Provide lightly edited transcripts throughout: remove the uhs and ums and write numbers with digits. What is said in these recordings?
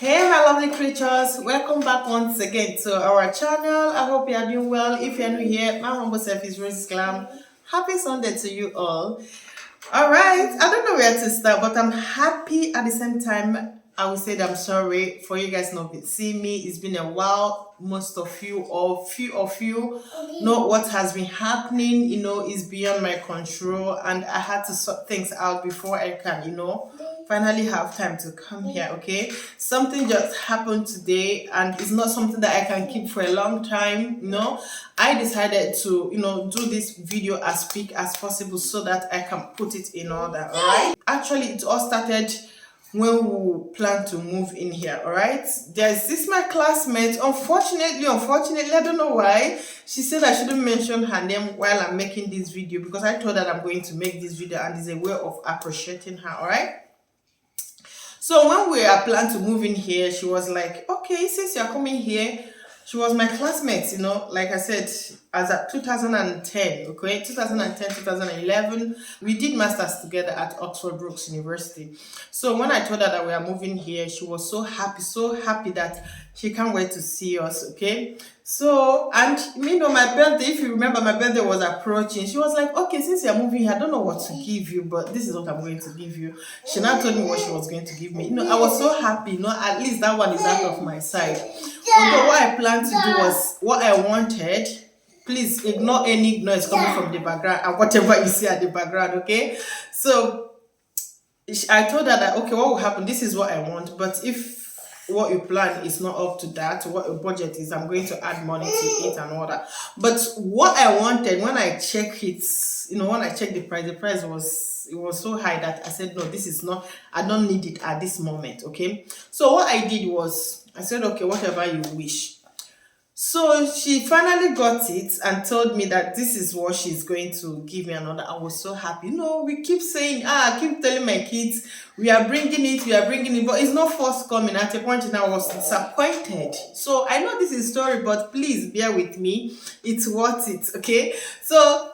Hey my lovely creatures, welcome back once again to our channel. I hope you are doing well. If you're new here, my humble self is RosesGlam. Happy Sunday to you all. Alright, I don't know where to start, but I'm happy at the same time. I will say that I'm sorry for you guys not seeing me. It's been a while. Most of you or few of you know what has been happening, is beyond my control, and I had to sort things out before I can, finally have time to come here. Okay, something just happened today and it's not something that I can keep for a long time. I decided to do this video as quick as possible so that I can put it in order. All right, actually it all started when we plan to move in here. All right, there's this my classmate. Unfortunately, I don't know why she said I shouldn't mention her name while I'm making this video, because I told her I'm going to make this video and it's a way of appreciating her. All right, so when we are planning to move in here, she was like, okay, since you're coming here, she was my classmate, like I said, as at 2010, okay, 2010, 2011, we did masters together at Oxford Brookes University. So when I told her that we are moving here, she was so happy that she can't wait to see us, okay. So, and my birthday, if you remember, my birthday was approaching. She was like, okay, since you're moving here, I don't know what to give you, but this is what I'm going to give you. She now told me what she was going to give me. I was so happy, at least that one is out of my side. Although what I planned to do was what I wanted. Please ignore any noise coming from the background and whatever you see at the background, okay? So I told her that, okay, what will happen? This is what I want, but if what you plan is not up to that, what your budget is, I'm going to add money to it and all that. But what I wanted, when I check it, when I checked the price was so high that I said, no, this is not, I don't need it at this moment, okay? So what I did was, I said, okay, whatever you wish. So she finally got it and told me that this is what she's going to give me another. I was so happy. We keep saying, I keep telling my kids, we are bringing it, but it's not forthcoming. At a point I was disappointed. So I know this is a story, but please bear with me. It's worth it, okay? So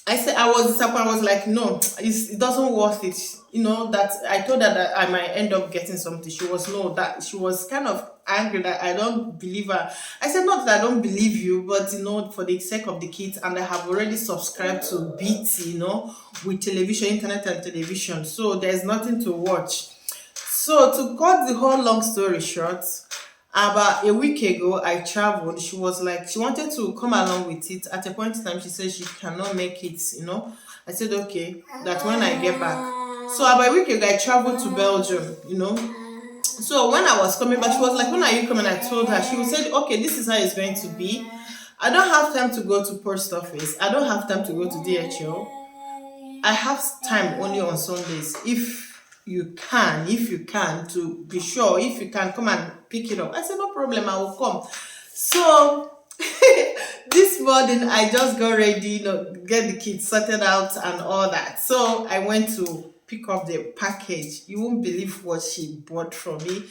I said I was disappointed. I was like, no, it doesn't worth it. That I told her that I might end up getting something. She was kind of angry that I don't believe her. I said, not that I don't believe you, but for the sake of the kids, and I have already subscribed to BT, with television, internet and television, so there's nothing to watch. So to cut the whole long story short, about a week ago I traveled. She was like, she wanted to come along with it. At a point in time she said she cannot make it. I said, okay, that when I get back. So about a week ago I traveled to Belgium. So when I was coming back, she was like, when are you coming? I told her. She said, okay, this is how it's going to be. I don't have time to go to post office. I don't have time to go to DHL. I have time only on Sundays. If you can, to be sure, if you can come and pick it up. I said, no problem, I will come. So this morning I just got ready, get the kids sorted out and all that. So I went to pick up the package. You won't believe what she bought from me.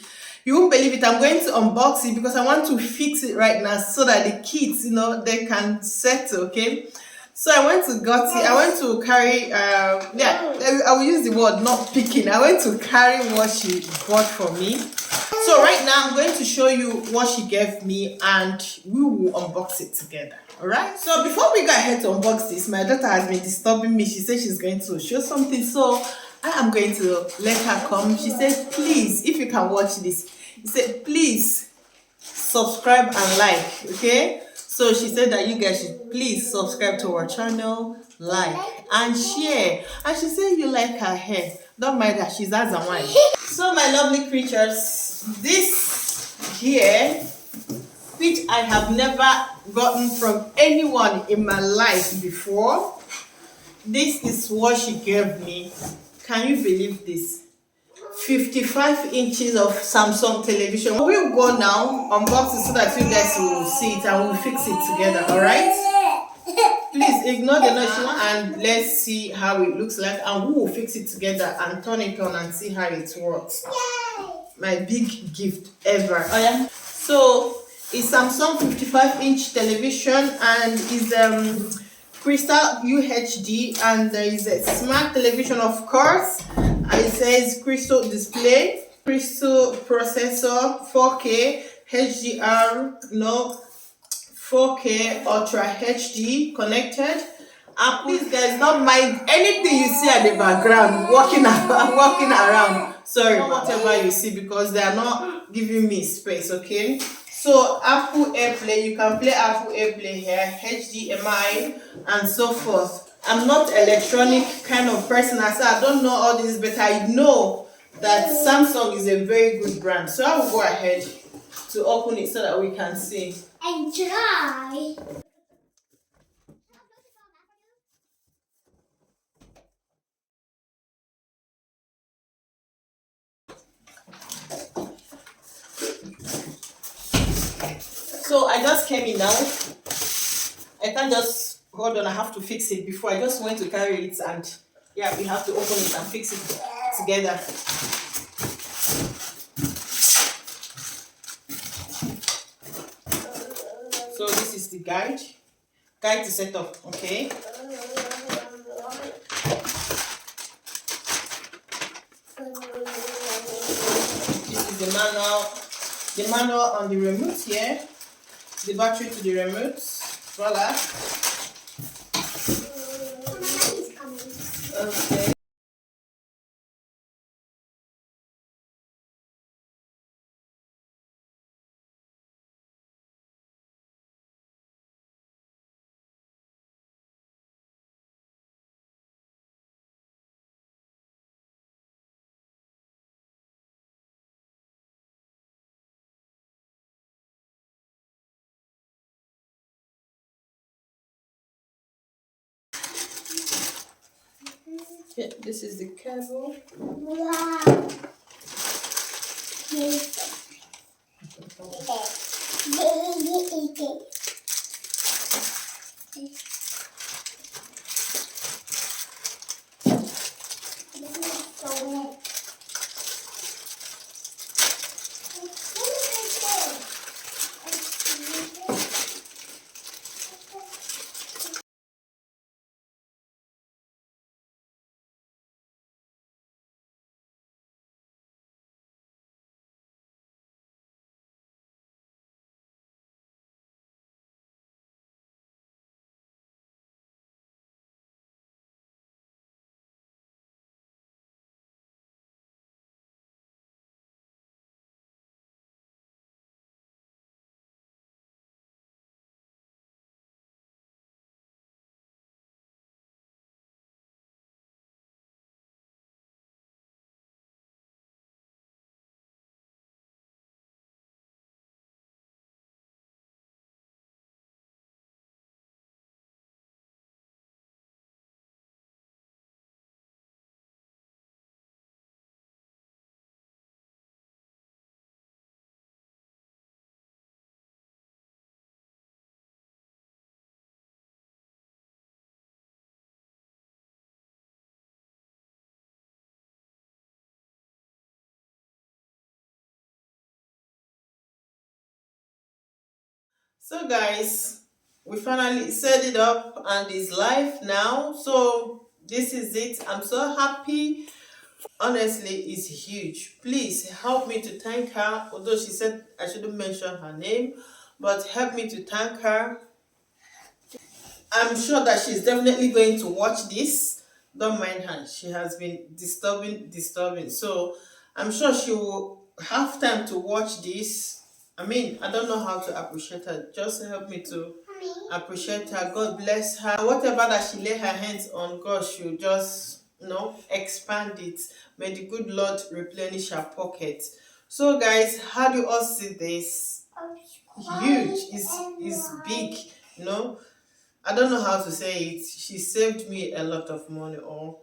You won't believe it. I'm going to unbox it because I want to fix it right now so that the kids, they can settle, okay? So I went to carry, I will use the word not picking. I went to carry what she bought for me. So right now I'm going to show you what she gave me and we will unbox it together. Alright? So before we go ahead to unbox this, my daughter has been disturbing me. She said she's going to show something. So I am going to let her come. She said, please, if you can watch this, she said, please subscribe and like, okay? So she said that you guys should please subscribe to our channel, like and share. And she said you like her hair. Don't mind her, she's as a wine. So my lovely creatures, this here, which I have never gotten from anyone in my life before, this is what she gave me. Can you believe this? 55 inches of Samsung television. We'll go now, unbox it so that you guys will see it and we'll fix it together, alright? Please ignore the noise and let's see how it looks like, and we will fix it together and turn it on and see how it works. My big gift ever. Oh yeah. So it's Samsung 55-inch television and is crystal UHD, and there is a smart television, of course. It says crystal display. crystal processor, 4K HDR, no, 4K Ultra HD connected. And please guys, don't mind anything you see at the background walking around, walking around. Sorry, whatever you see, because they are not giving me space, okay? So Apple AirPlay, you can play Apple AirPlay here, HDMI, and so forth. I'm not electronic kind of person. I don't know all this, but I know that Samsung is a very good brand. So I will go ahead to open it so that we can see. And try. So I just came in now. I can't just hold on, I have to fix it before. I just went to carry it, and yeah, we have to open it and fix it together. So this is the guide to set up, okay? This is the manual on the remote here, the battery to the remote, voila. Okay. Yeah, this is the cable. Wow. So guys, we finally set it up and it's live now. So this is it. I'm so happy. Honestly, it's huge. Please help me to thank her. Although she said I shouldn't mention her name, but help me to thank her. I'm sure that she's definitely going to watch this. Don't mind her. She has been disturbing. So I'm sure she will have time to watch this. I mean, I don't know how to appreciate her. Just help me to appreciate her. God bless her. Whatever that she lay her hands on, God should just, expand it. May the good Lord replenish her pocket. So guys, how do you all see this? Huge. Is big, I don't know how to say it. She saved me a lot of money, or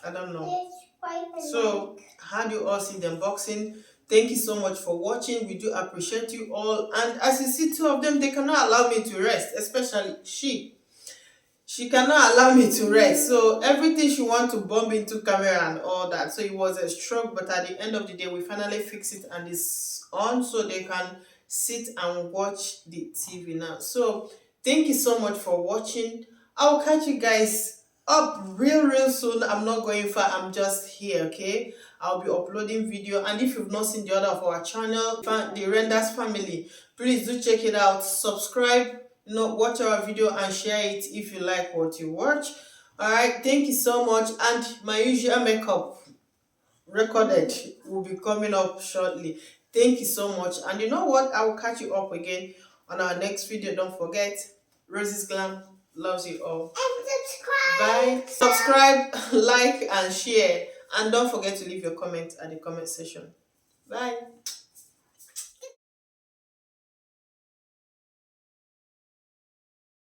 I don't know. So, how do you all see the unboxing? Thank you so much for watching. We do appreciate you all. And as you see, two of them, they cannot allow me to rest, especially she. She cannot allow me to rest. So everything she wants to bump into camera and all that. So it was a stroke, but at the end of the day, we finally fix it and it's on so they can sit and watch the TV now. So thank you so much for watching. I'll catch you guys up real soon. I'm not going far. I'm just here, okay? I'll be uploading video. And if you've not seen the other of our channel, the Renders family, please do check it out. Subscribe, watch our video and share it if you like what you watch. Alright, thank you so much. And my usual makeup recorded will be coming up shortly. Thank you so much. And you know what? I will catch you up again on our next video. Don't forget, RosesGlam loves you all. And subscribe. Bye. Subscribe, like, and share. And don't forget to leave your comments at the comment section. Bye.